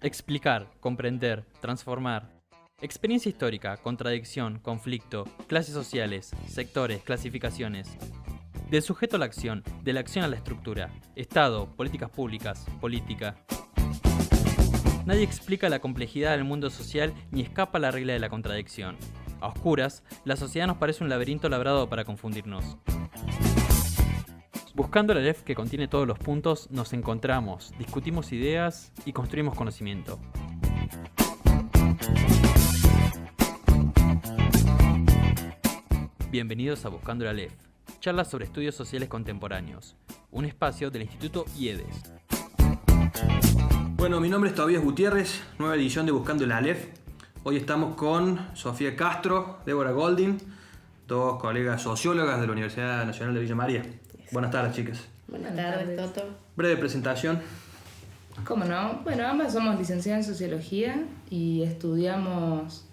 Explicar, comprender, transformar. Experiencia histórica, contradicción, conflicto, clases sociales, sectores, clasificaciones. Del sujeto a la acción, de la acción a la estructura. Estado, políticas públicas, política. Nadie explica la complejidad del mundo social ni escapa a la regla de la contradicción. A oscuras, la sociedad nos parece un laberinto labrado para confundirnos. Buscando la Aleph que contiene todos los puntos, nos encontramos, discutimos ideas y construimos conocimiento. Bienvenidos a Buscando la Aleph, charlas sobre estudios sociales contemporáneos, un espacio del Instituto IEDES. Bueno, mi nombre es Tobías Gutiérrez, nueva edición de Buscando la Aleph. Hoy estamos con Sofía Castro, Débora Golding, dos colegas sociólogas de la Universidad Nacional de Villa María. Buenas tardes, chicas. Buenas tardes, Toto. Breve presentación. ¿Cómo no? Bueno, ambas somos licenciadas en Sociología y estudiamos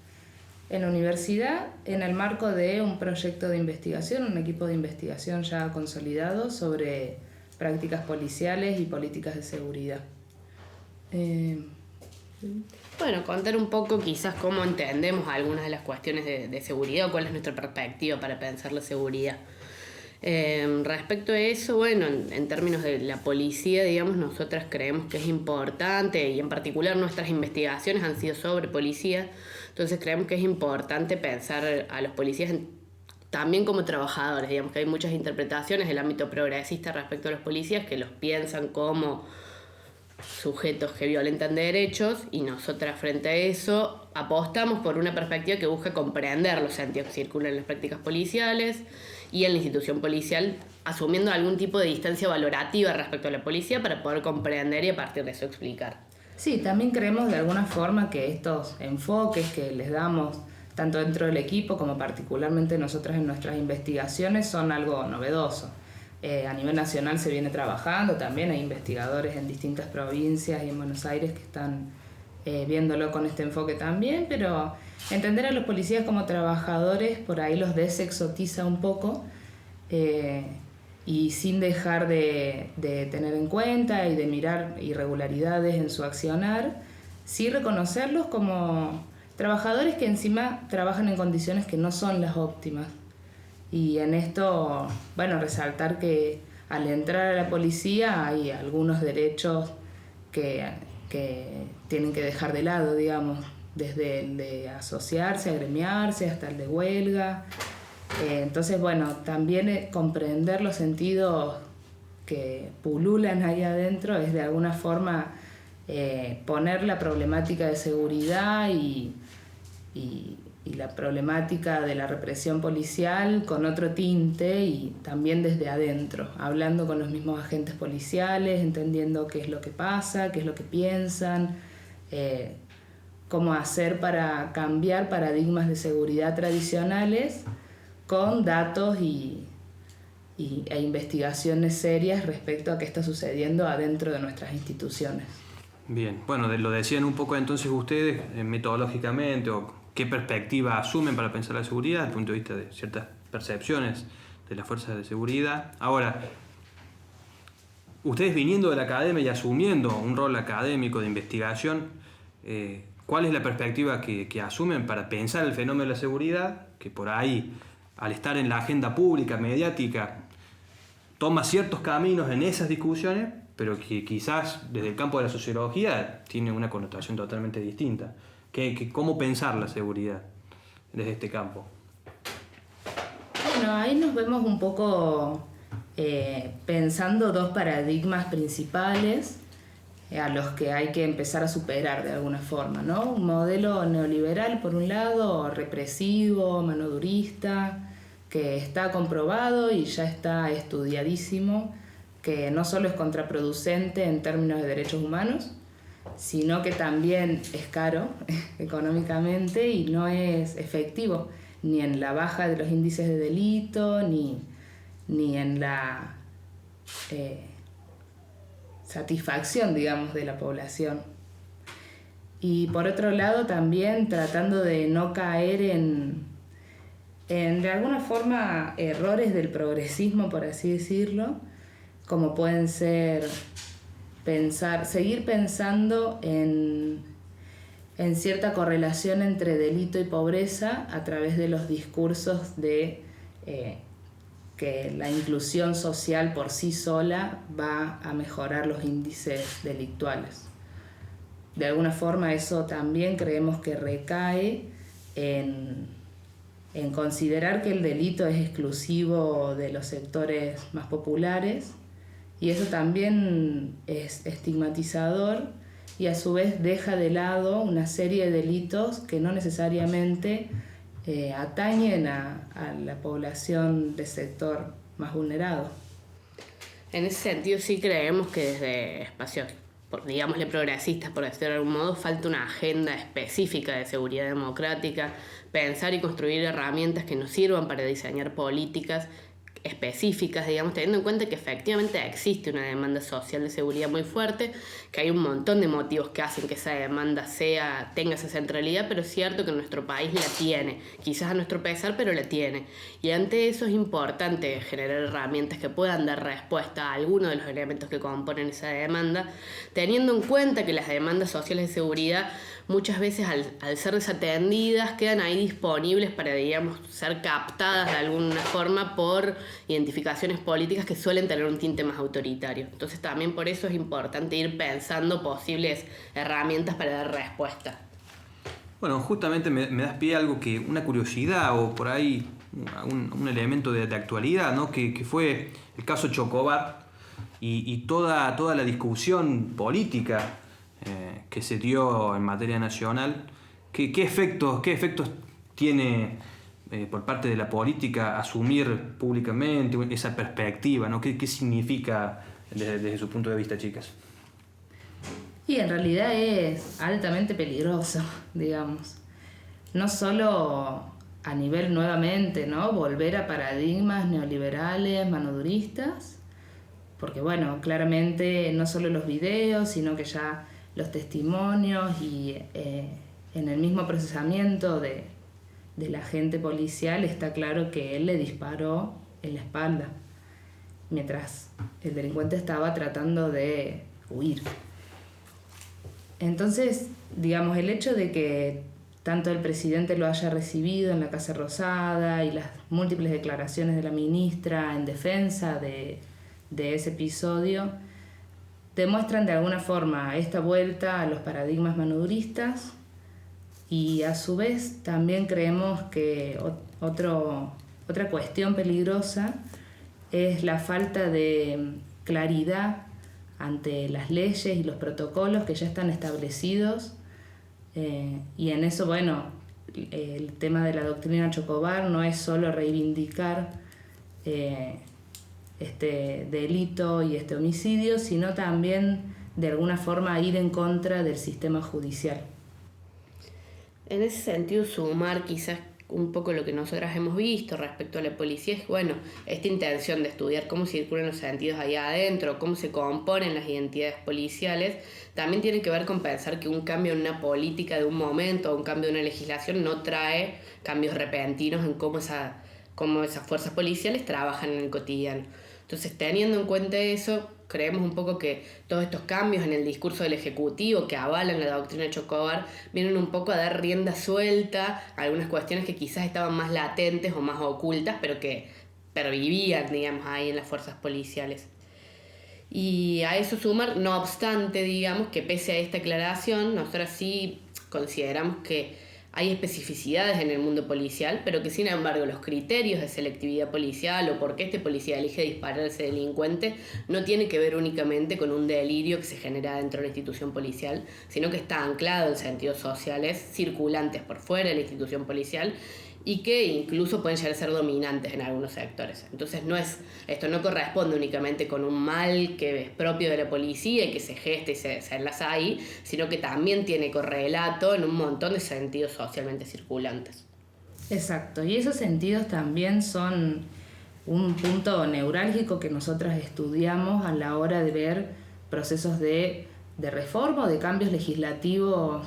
en la universidad en el marco de un proyecto de investigación, un equipo de investigación ya consolidado sobre prácticas policiales y políticas de seguridad. Bueno, contar un poco quizás cómo entendemos algunas de las cuestiones de seguridad o cuál es nuestra perspectiva para pensar la seguridad. Respecto a eso, bueno, en términos de la policía, digamos, nosotras creemos que es importante, y en particular nuestras investigaciones han sido sobre policía, entonces creemos que es importante pensar a los policías también como trabajadores, digamos que hay muchas interpretaciones del ámbito progresista respecto a los policías que los piensan como sujetos que violentan derechos, y nosotras frente a eso apostamos por una perspectiva que busca comprender los sentidos que circulan en las prácticas policiales y en la institución policial, asumiendo algún tipo de distancia valorativa respecto a la policía para poder comprender y a partir de eso explicar. Sí, también creemos de alguna forma que estos enfoques que les damos tanto dentro del equipo como particularmente nosotras en nuestras investigaciones son algo novedoso. A nivel nacional se viene trabajando, también hay investigadores en distintas provincias y en Buenos Aires que están viéndolo con este enfoque también, pero entender a los policías como trabajadores por ahí los desexotiza un poco y sin dejar de tener en cuenta y de mirar irregularidades en su accionar, sí reconocerlos como trabajadores que encima trabajan en condiciones que no son las óptimas. Y en esto, bueno, resaltar que al entrar a la policía hay algunos derechos que tienen que dejar de lado, digamos, desde el de asociarse, agremiarse, hasta el de huelga. Entonces, bueno, también comprender los sentidos que pululan ahí adentro es de alguna forma poner la problemática de seguridad y la problemática de la represión policial con otro tinte y también desde adentro, hablando con los mismos agentes policiales, entendiendo qué es lo que pasa, qué es lo que piensan, cómo hacer para cambiar paradigmas de seguridad tradicionales con datos e investigaciones serias respecto a qué está sucediendo adentro de nuestras instituciones. Bien, bueno, lo decían un poco entonces ustedes metodológicamente o qué perspectiva asumen para pensar la seguridad desde el punto de vista de ciertas percepciones de las fuerzas de seguridad. Ahora, ustedes viniendo de la academia y asumiendo un rol académico de investigación, ¿cuál es la perspectiva que asumen para pensar el fenómeno de la seguridad? Que por ahí, al estar en la agenda pública, mediática, toma ciertos caminos en esas discusiones, pero que quizás desde el campo de la sociología tiene una connotación totalmente distinta. ¿Cómo pensar la seguridad desde este campo? Bueno, ahí nos vemos un poco pensando dos paradigmas principales a los que hay que empezar a superar de alguna forma, ¿no? Un modelo neoliberal, por un lado, represivo, manodurista, que está comprobado y ya está estudiadísimo, que no solo es contraproducente en términos de derechos humanos, sino que también es caro económicamente y no es efectivo ni en la baja de los índices de delito ni en la satisfacción, digamos, de la población. Y por otro lado también tratando de no caer en de alguna forma errores del progresismo, por así decirlo, como pueden ser seguir pensando en cierta correlación entre delito y pobreza a través de los discursos de que la inclusión social por sí sola va a mejorar los índices delictuales. De alguna forma eso también creemos que recae en considerar que el delito es exclusivo de los sectores más populares, y eso también es estigmatizador y a su vez deja de lado una serie de delitos que no necesariamente atañen a la población del sector más vulnerado. En ese sentido sí creemos que desde espacios, digámosle progresistas, por decirlo de algún modo, falta una agenda específica de seguridad democrática, pensar y construir herramientas que nos sirvan para diseñar políticas específicas, digamos, teniendo en cuenta que efectivamente existe una demanda social de seguridad muy fuerte, que hay un montón de motivos que hacen que esa demanda tenga esa centralidad, pero es cierto que nuestro país la tiene, quizás a nuestro pesar, pero la tiene. Y ante eso es importante generar herramientas que puedan dar respuesta a algunos de los elementos que componen esa demanda, teniendo en cuenta que las demandas sociales de seguridad muchas veces al ser desatendidas quedan ahí disponibles para, digamos, ser captadas de alguna forma por identificaciones políticas que suelen tener un tinte más autoritario. Entonces también por eso es importante ir pensando posibles herramientas para dar respuesta. Bueno, justamente me das pie a algo una curiosidad o por ahí un elemento de actualidad, ¿no? Que fue el caso Chocobar y toda la discusión política que se dio en materia nacional. ¿Qué efectos tiene por parte de la política asumir públicamente esa perspectiva, ¿no? ¿Qué significa desde su punto de vista, chicas? Y en realidad es altamente peligroso, digamos. No solo a nivel nuevamente, ¿no? Volver a paradigmas neoliberales, manoduristas, porque bueno, claramente no solo los videos, sino que ya los testimonios y en el mismo procesamiento de la agente policial está claro que él le disparó en la espalda mientras el delincuente estaba tratando de huir. Entonces, digamos, el hecho de que tanto el presidente lo haya recibido en la Casa Rosada y las múltiples declaraciones de la ministra en defensa de ese episodio demuestran de alguna forma esta vuelta a los paradigmas manoduristas, y a su vez también creemos que otra cuestión peligrosa es la falta de claridad ante las leyes y los protocolos que ya están establecidos, y en eso, bueno, el tema de la doctrina Chocobar no es solo reivindicar este delito y este homicidio, sino también de alguna forma ir en contra del sistema judicial. En ese sentido, sumar quizás un poco lo que nosotras hemos visto respecto a la policía es, bueno, esta intención de estudiar cómo circulan los sentidos ahí adentro, cómo se componen las identidades policiales, también tiene que ver con pensar que un cambio en una política de un momento o un cambio en una legislación no trae cambios repentinos en cómo esas fuerzas policiales trabajan en el cotidiano. Entonces, teniendo en cuenta eso, creemos un poco que todos estos cambios en el discurso del Ejecutivo que avalan la doctrina Chocobar vienen un poco a dar rienda suelta a algunas cuestiones que quizás estaban más latentes o más ocultas, pero que pervivían, digamos, ahí en las fuerzas policiales. Y a eso sumar, no obstante, digamos, que pese a esta aclaración, nosotros sí consideramos que hay especificidades en el mundo policial, pero que sin embargo los criterios de selectividad policial o por qué este policía elige disparar a ese delincuente no tiene que ver únicamente con un delirio que se genera dentro de la institución policial, sino que está anclado en sentidos sociales circulantes por fuera de la institución policial y que incluso pueden llegar a ser dominantes en algunos sectores. Entonces esto no corresponde únicamente con un mal que es propio de la policía y que se gesta y se enlaza ahí, sino que también tiene correlato en un montón de sentidos socialmente circulantes. Exacto, y esos sentidos también son un punto neurálgico que nosotras estudiamos a la hora de ver procesos de reforma o de cambios legislativos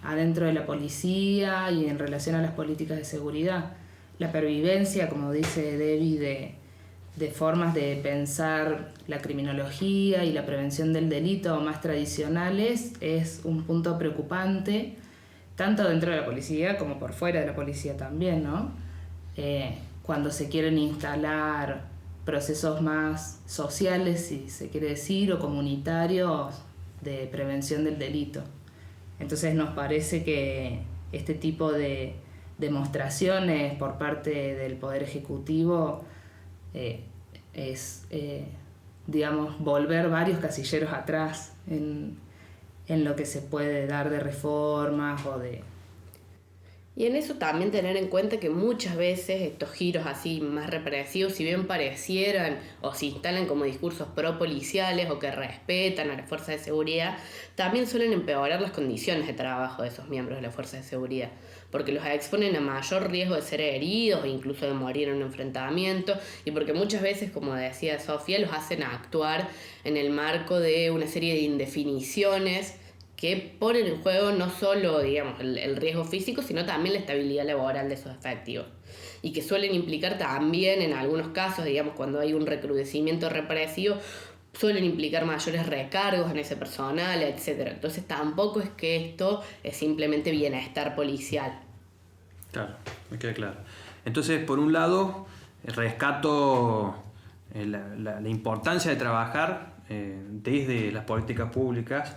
adentro de la policía y en relación a las políticas de seguridad. La pervivencia, como dice Debbie, de formas de pensar la criminología y la prevención del delito más tradicionales es un punto preocupante, tanto dentro de la policía como por fuera de la policía también, ¿no? Cuando se quieren instalar procesos más sociales, si se quiere decir, o comunitarios de prevención del delito. Entonces nos parece que este tipo de demostraciones por parte del Poder Ejecutivo es, digamos, volver varios casilleros atrás en lo que se puede dar de reformas o de... Y en eso también tener en cuenta que muchas veces estos giros así más represivos, si bien parecieran o se instalan como discursos pro-policiales o que respetan a las fuerzas de seguridad, también suelen empeorar las condiciones de trabajo de esos miembros de las fuerzas de seguridad, porque los exponen a mayor riesgo de ser heridos o incluso de morir en un enfrentamiento, y porque muchas veces, como decía Sofía, los hacen actuar en el marco de una serie de indefiniciones que ponen en juego no solo, digamos, el riesgo físico, sino también la estabilidad laboral de esos efectivos. Y que suelen implicar también, en algunos casos, digamos, cuando hay un recrudecimiento represivo, suelen implicar mayores recargos en ese personal, etc. Entonces tampoco es que esto es simplemente bienestar policial. Claro, me queda claro. Entonces, por un lado, rescato la importancia de trabajar desde las políticas públicas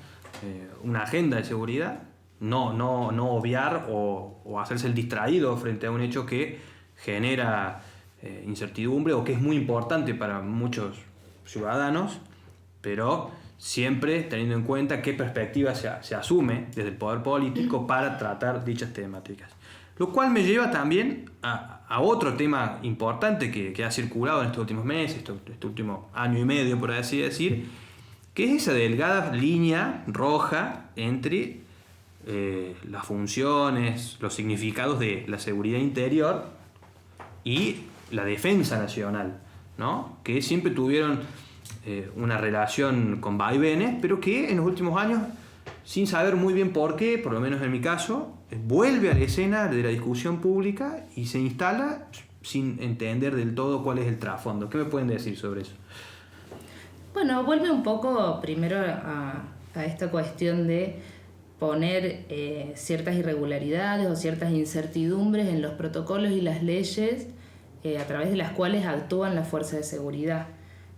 una agenda de seguridad, no obviar o hacerse el distraído frente a un hecho que genera incertidumbre o que es muy importante para muchos ciudadanos, pero siempre teniendo en cuenta qué perspectiva se asume desde el poder político para tratar dichas temáticas. Lo cual me lleva también a otro tema importante que ha circulado en estos últimos meses, este último año y medio, por así decir, que es esa delgada línea roja entre las funciones, los significados de la seguridad interior y la defensa nacional, ¿no? Que siempre tuvieron una relación con vaivenes, pero que en los últimos años, sin saber muy bien por qué, por lo menos en mi caso, vuelve a la escena de la discusión pública y se instala sin entender del todo cuál es el trasfondo. ¿Qué me pueden decir sobre eso? Bueno, vuelve un poco primero a esta cuestión de poner ciertas irregularidades o ciertas incertidumbres en los protocolos y las leyes a través de las cuales actúan las fuerzas de seguridad.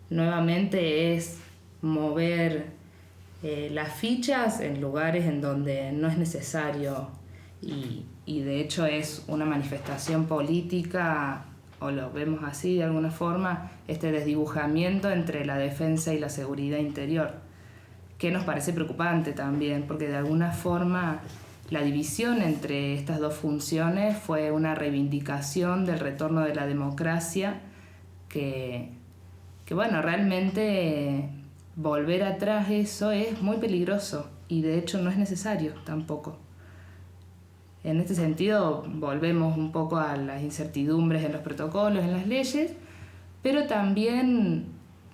Nuevamente es mover las fichas en lugares en donde no es necesario y de hecho es una manifestación política, o lo vemos así de alguna forma, este desdibujamiento entre la defensa y la seguridad interior, que nos parece preocupante también, porque de alguna forma la división entre estas dos funciones fue una reivindicación del retorno de la democracia, que bueno, realmente volver atrás eso es muy peligroso y de hecho no es necesario tampoco. En este sentido, volvemos un poco a las incertidumbres en los protocolos, en las leyes, pero también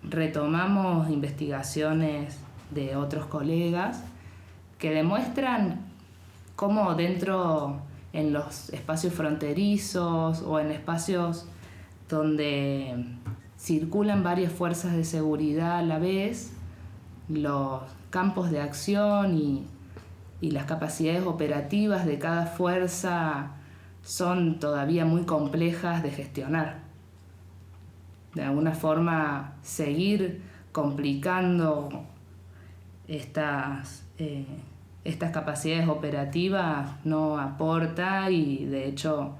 retomamos investigaciones de otros colegas que demuestran cómo dentro, en los espacios fronterizos o en espacios donde circulan varias fuerzas de seguridad a la vez, los campos de acción y las capacidades operativas de cada fuerza son todavía muy complejas de gestionar. De alguna forma, seguir complicando estas capacidades operativas no aporta y, de hecho,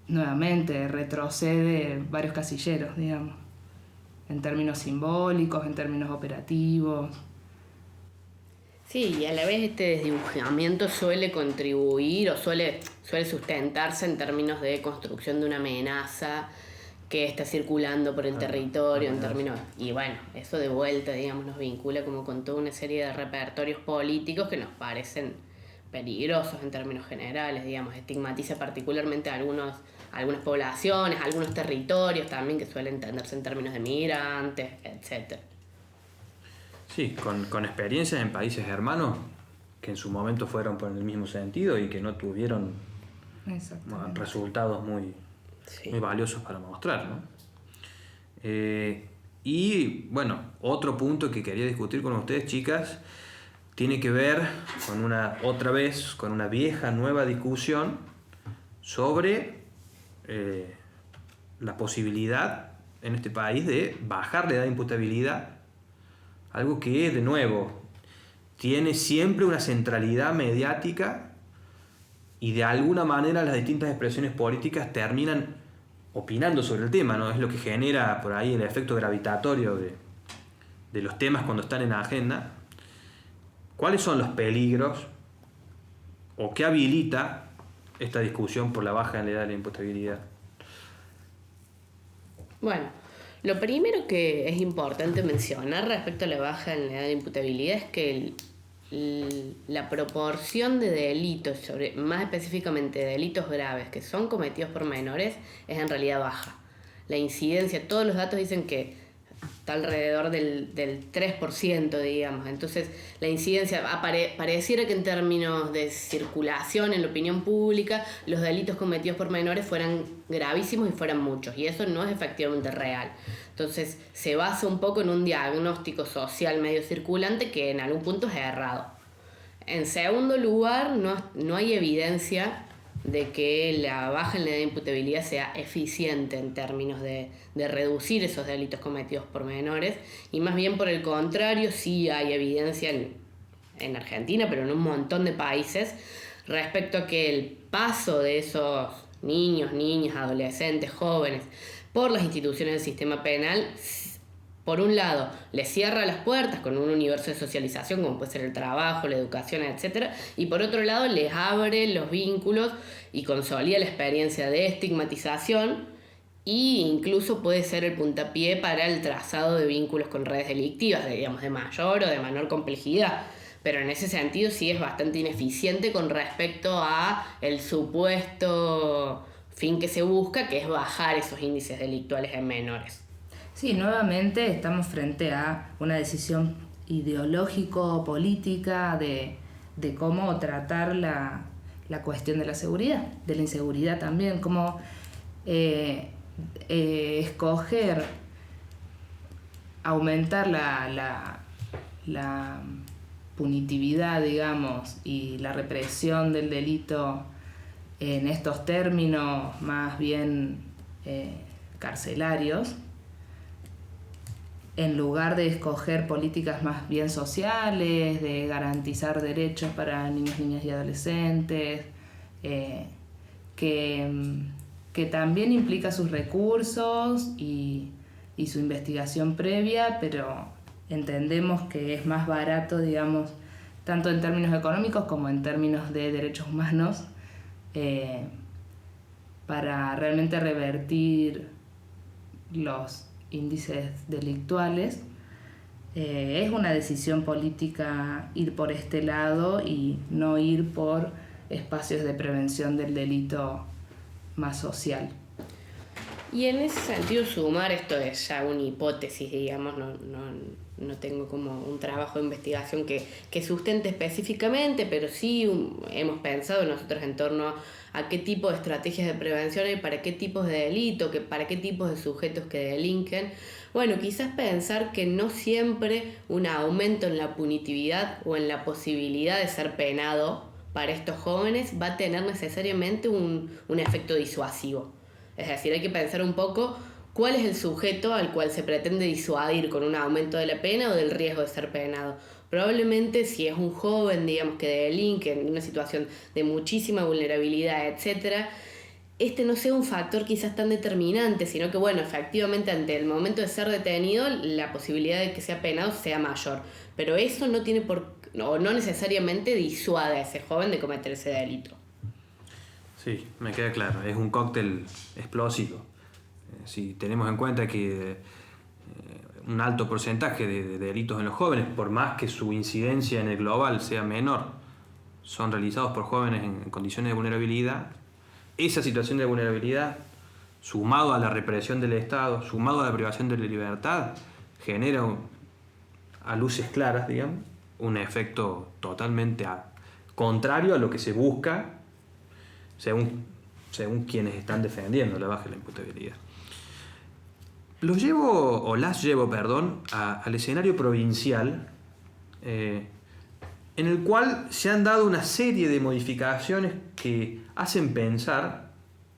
nuevamente retrocede varios casilleros, digamos, en términos simbólicos, en términos operativos. Sí, y a la vez este desdibujamiento suele contribuir o suele sustentarse en términos de construcción de una amenaza que está circulando por el territorio, en términos... Y bueno, eso de vuelta, digamos, nos vincula como con toda una serie de repertorios políticos que nos parecen peligrosos en términos generales, digamos, estigmatiza particularmente a algunas poblaciones, algunos territorios también que suelen entenderse en términos de migrantes, etc. Sí, con experiencias en países hermanos que en su momento fueron por el mismo sentido y que no tuvieron resultados muy Sí. muy valiosos para mostrar, ¿no? Y bueno, otro punto que quería discutir con ustedes, chicas, tiene que ver con una vieja, nueva discusión sobre la posibilidad en este país de bajar la edad de imputabilidad, algo que, de nuevo, tiene siempre una centralidad mediática y de alguna manera las distintas expresiones políticas terminan opinando sobre el tema, ¿no? Es lo que genera por ahí el efecto gravitatorio de los temas cuando están en la agenda. ¿Cuáles son los peligros o qué habilita esta discusión por la baja en la edad de la imputabilidad? Bueno, lo primero que es importante mencionar respecto a la baja en la edad de imputabilidad es que la proporción de delitos, más específicamente de delitos graves que son cometidos por menores, es en realidad baja. La incidencia, todos los datos dicen que está alrededor del 3%, digamos. Entonces, la incidencia, pareciera que en términos de circulación en la opinión pública, los delitos cometidos por menores fueran gravísimos y fueran muchos, y eso no es efectivamente real. Entonces, se basa un poco en un diagnóstico social medio circulante que en algún punto es errado. En segundo lugar, no hay evidencia de que la baja en la edad de imputabilidad sea eficiente en términos de reducir esos delitos cometidos por menores, y más bien por el contrario, sí hay evidencia en Argentina, pero en un montón de países, respecto a que el paso de esos niños, niñas, adolescentes, jóvenes por las instituciones del sistema penal, por un lado, les cierra las puertas con un universo de socialización, como puede ser el trabajo, la educación, etc. Y por otro lado, les abre los vínculos y consolida la experiencia de estigmatización, e incluso puede ser el puntapié para el trazado de vínculos con redes delictivas, digamos, de mayor o de menor complejidad. Pero en ese sentido sí es bastante ineficiente con respecto a el supuesto fin que se busca, que es bajar esos índices delictuales en menores. Sí, nuevamente estamos frente a una decisión ideológico-política de cómo tratar la cuestión de la seguridad, de la inseguridad también, cómo escoger aumentar la punitividad, digamos, y la represión del delito en estos términos más bien carcelarios, en lugar de escoger políticas más bien sociales, de garantizar derechos para niños, niñas y adolescentes, que también implica sus recursos y su investigación previa, pero entendemos que es más barato, digamos, tanto en términos económicos como en términos de derechos humanos, para realmente revertir los índices delictuales. Es una decisión política ir por este lado y no ir por espacios de prevención del delito más social. Y en ese sentido, sumar, esto es ya una hipótesis, digamos, no tengo como un trabajo de investigación que sustente específicamente, pero sí hemos pensado nosotros en torno a qué tipo de estrategias de prevención hay para qué tipos de delito, para qué tipos de sujetos que delinquen. Bueno, quizás pensar que no siempre un aumento en la punitividad o en la posibilidad de ser penado para estos jóvenes va a tener necesariamente un efecto disuasivo. Es decir, hay que pensar un poco cuál es el sujeto al cual se pretende disuadir con un aumento de la pena o del riesgo de ser penado. Probablemente si es un joven, digamos, que delinque en una situación de muchísima vulnerabilidad, etc., este no sea un factor quizás tan determinante, sino que, bueno, efectivamente ante el momento de ser detenido, la posibilidad de que sea penado sea mayor. Pero eso no necesariamente disuade a ese joven de cometer ese delito. Sí, me queda claro, es un cóctel explosivo. Si tenemos en cuenta que un alto porcentaje de delitos en los jóvenes, por más que su incidencia en el global sea menor, son realizados por jóvenes en condiciones de vulnerabilidad, esa situación de vulnerabilidad, sumado a la represión del Estado, sumado a la privación de la libertad, genera a luces claras, digamos, un efecto totalmente contrario a lo que se busca según según quienes están defendiendo la baja de la imputabilidad. Las llevo, al escenario provincial, en el cual se han dado una serie de modificaciones que hacen pensar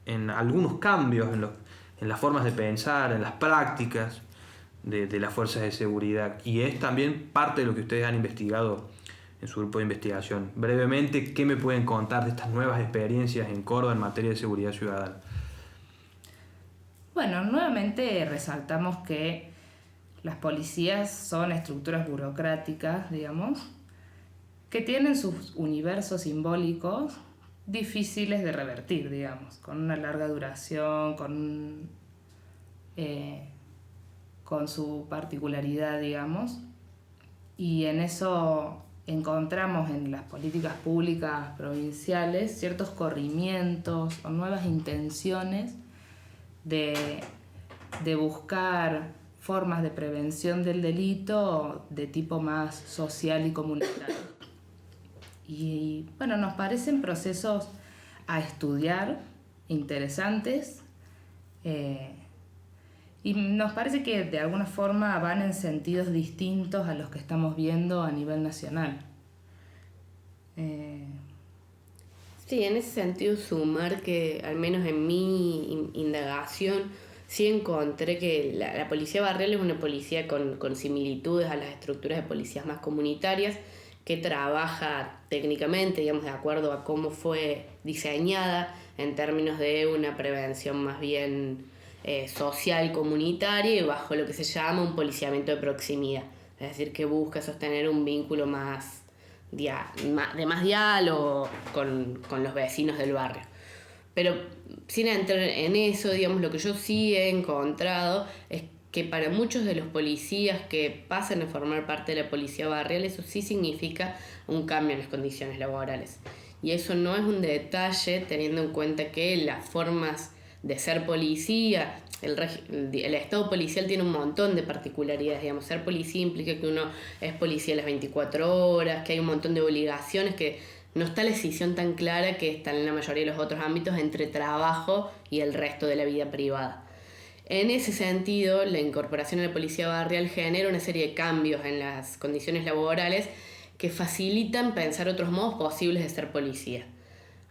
en algunos cambios en las formas de pensar, en las prácticas de las fuerzas de seguridad, y es también parte de lo que ustedes han investigado en su grupo de investigación. Brevemente, ¿qué me pueden contar de estas nuevas experiencias en Córdoba en materia de seguridad ciudadana? Bueno, nuevamente resaltamos que las policías son estructuras burocráticas, digamos, que tienen sus universos simbólicos difíciles de revertir, digamos, con una larga duración, con su particularidad, digamos, y en eso encontramos en las políticas públicas provinciales ciertos corrimientos o nuevas intenciones de buscar formas de prevención del delito de tipo más social y comunitario. Y bueno, nos parecen procesos a estudiar, interesantes, y nos parece que de alguna forma van en sentidos distintos a los que estamos viendo a nivel nacional. Sí, en ese sentido sumar que al menos en mi indagación sí encontré que la policía barrial es una policía con similitudes a las estructuras de policías más comunitarias, que trabaja técnicamente, digamos, de acuerdo a cómo fue diseñada en términos de una prevención más bien social, comunitaria, y bajo lo que se llama un policiamiento de proximidad. Es decir, que busca sostener un vínculo de más diálogo con los vecinos del barrio. Pero sin entrar en eso, digamos, lo que yo sí he encontrado es que para muchos de los policías que pasan a formar parte de la policía barrial, eso sí significa un cambio en las condiciones laborales. Y eso no es un detalle, teniendo en cuenta que las formas de ser policía, el estado policial tiene un montón de particularidades. Digamos, ser policía implica que uno es policía las 24 horas, que hay un montón de obligaciones, que no está la decisión tan clara que está en la mayoría de los otros ámbitos entre trabajo y el resto de la vida privada. En ese sentido, la incorporación a la policía barrial genera una serie de cambios en las condiciones laborales que facilitan pensar otros modos posibles de ser policía.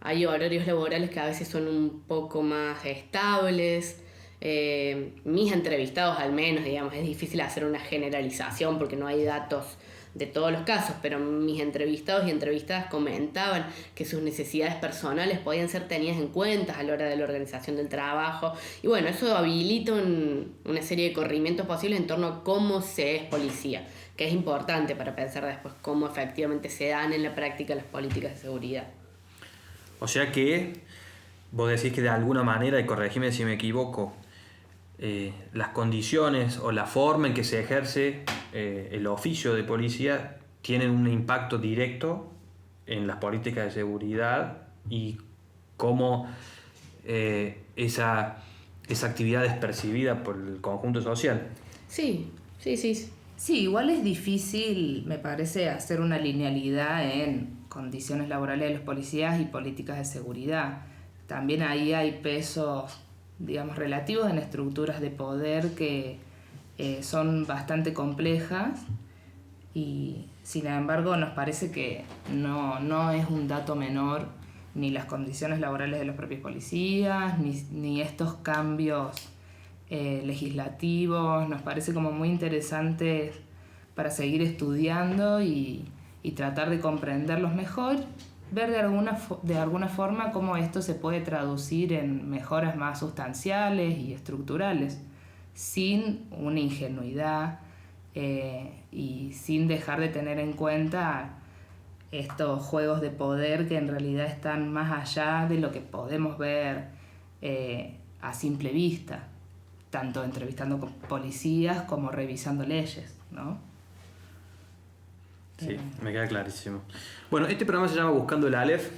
Hay horarios laborales que a veces son un poco más estables. Mis entrevistados al menos, digamos, es difícil hacer una generalización porque no hay datos de todos los casos, pero mis entrevistados y entrevistadas comentaban que sus necesidades personales podían ser tenidas en cuenta a la hora de la organización del trabajo, y bueno, eso habilita una serie de corrimientos posibles en torno a cómo se es policía, que es importante para pensar después cómo efectivamente se dan en la práctica las políticas de seguridad. O sea que vos decís que de alguna manera, y corregime si me equivoco, las condiciones o la forma en que se ejerce el oficio de policía tienen un impacto directo en las políticas de seguridad y cómo esa actividad es percibida por el conjunto social. Sí. Sí, igual es difícil, me parece, hacer una linealidad en condiciones laborales de los policías y políticas de seguridad. También ahí hay pesos, digamos, relativos en estructuras de poder que son bastante complejas, y sin embargo nos parece que no es un dato menor ni las condiciones laborales de los propios policías, ni estos cambios legislativos. Nos parece como muy interesante para seguir estudiando y tratar de comprenderlos mejor, ver de alguna forma cómo esto se puede traducir en mejoras más sustanciales y estructurales, sin una ingenuidad y sin dejar de tener en cuenta estos juegos de poder que en realidad están más allá de lo que podemos ver a simple vista, tanto entrevistando con policías como revisando leyes, ¿no? Sí, me queda clarísimo. Bueno, este programa se llama Buscando el Aleph.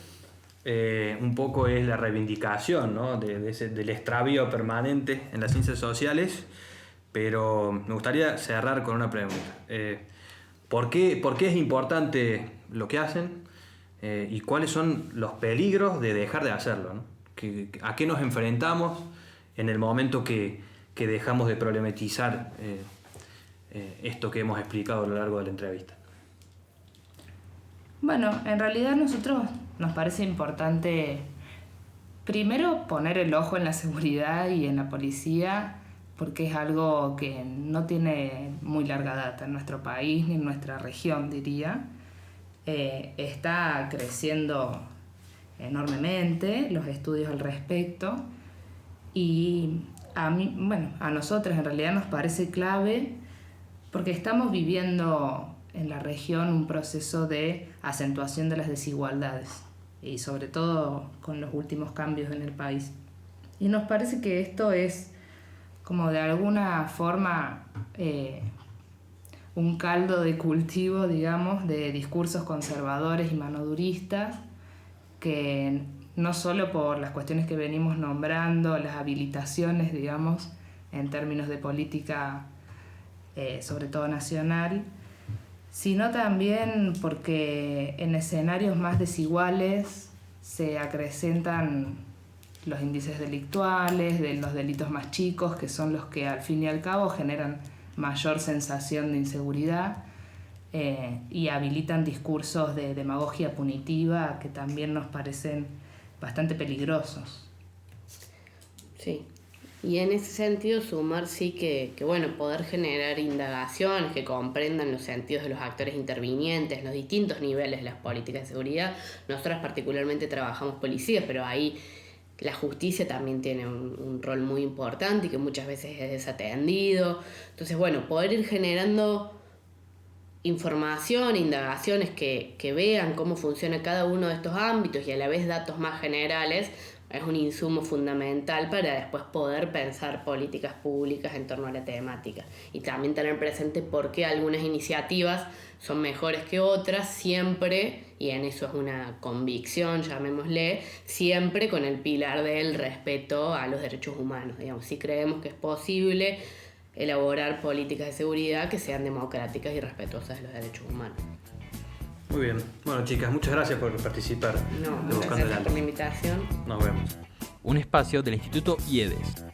Un poco es la reivindicación, ¿no?, del extravío permanente en las ciencias sociales, pero me gustaría cerrar con una pregunta. ¿Por qué es importante lo que hacen y cuáles son los peligros de dejar de hacerlo, ¿no? a qué nos enfrentamos en el momento que dejamos de problematizar esto que hemos explicado a lo largo de la entrevista. Bueno, en realidad a nosotros nos parece importante primero poner el ojo en la seguridad y en la policía, porque es algo que no tiene muy larga data en nuestro país ni en nuestra región, diría. Está creciendo enormemente los estudios al respecto y a nosotros en realidad nos parece clave porque estamos viviendo en la región un proceso de acentuación de las desigualdades y sobre todo con los últimos cambios en el país. Y nos parece que esto es como de alguna forma un caldo de cultivo, digamos, de discursos conservadores y manoduristas que no solo por las cuestiones que venimos nombrando, las habilitaciones, digamos, en términos de política, sobre todo nacional, sino también porque en escenarios más desiguales se acrecentan los índices delictuales, de los delitos más chicos, que son los que al fin y al cabo generan mayor sensación de inseguridad y habilitan discursos de demagogia punitiva que también nos parecen bastante peligrosos. Sí, y en ese sentido sumar sí que bueno, poder generar indagaciones que comprendan los sentidos de los actores intervinientes, los distintos niveles de las políticas de seguridad. Nosotras particularmente trabajamos policías, pero ahí la justicia también tiene un rol muy importante y que muchas veces es desatendido. Entonces, bueno, poder ir generando información, indagaciones que vean cómo funciona cada uno de estos ámbitos y a la vez datos más generales es un insumo fundamental para después poder pensar políticas públicas en torno a la temática y también tener presente por qué algunas iniciativas son mejores que otras, siempre, y en eso es una convicción, llamémosle, siempre con el pilar del respeto a los derechos humanos. Digamos, si creemos que es posible elaborar políticas de seguridad que sean democráticas y respetuosas de los derechos humanos. Muy bien. Bueno, chicas, muchas gracias por participar. Muchas gracias por la invitación. Nos vemos. Un espacio del Instituto IEDES.